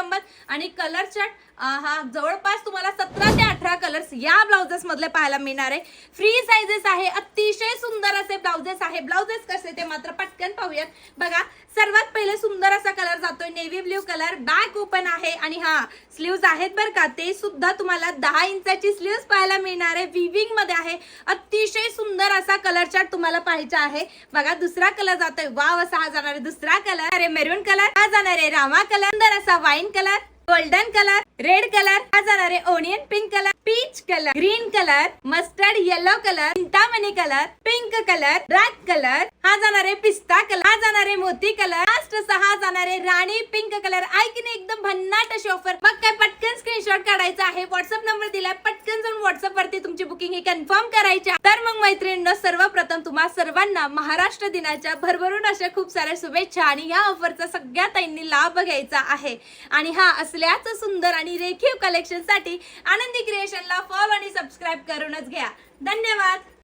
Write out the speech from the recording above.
गंमत आणि colour chart हा जवळपास तुम्हाला 17 ते 18 कलर्स या ब्लाउजेस मधले पाहायला मिळणार आहे। फ्री साइजेस आहे, अतिशय सुंदर असे ब्लाउजेस आहे। ब्लाउजेस कसे ते मात्र पटकन पाहूयात। बघा सर्वात पहिले सुंदर असा कलर जातोय navy blue colour, back open आहे आणि हा स्लीव्ज आहेत बरं का, ते सुद्धा तुम्हाला 10 इंचाची स्लीव्ज पाहायला मिळणार आहे, विविंग मध्ये आहे। अतिशय सुंदर असा कलर चार्ट तुम्हाला पाहायचा आहे। बघा दुसरा कलर जातोय, वाव असा हा जाणार आहे दुसरा कलर आहे मेरून कलर, हा जाणार आहे रामा कलर, सुंदर असा wine colour, golden colour, red colour, हा जाणार आहे onion pink colour, peach colour, green colour, mustard yellow colour, Chintamani colour, pink colour, black colour, हा जाणार आहे पिस्ता कलर, हा जाणार आहे मोती कलर, लास्ट असा हा जाणार आहे राणी पिंक कलर। ऐकणे एकदम भन्नाट अशी ऑफर। मग काय पटकन स्क्रीनशॉट काढायचा आहे, व्हॉट्सअप नंबर दिलाय, पटकन जाऊन व्हॉट्सअप वरती तुमची बुकिंग ही कन्फर्म करायची। तर मग मैत्रिणींनो, सर्वप्रथम तुम्हा सर्वांना महाराष्ट्र दिनाच्या भरभरून अशा खूप साऱ्या शुभेच्छा आणि या ऑफरचा सगळ्या ताईंनी लाभ घ्यायचा आहे। आणि हा असल्याच सुंदर आणि रेखीव कलेक्शन साठी आनंदी क्रिएशनला फॉलो आणि सबस्क्राइब करूनच घ्या। धन्यवाद।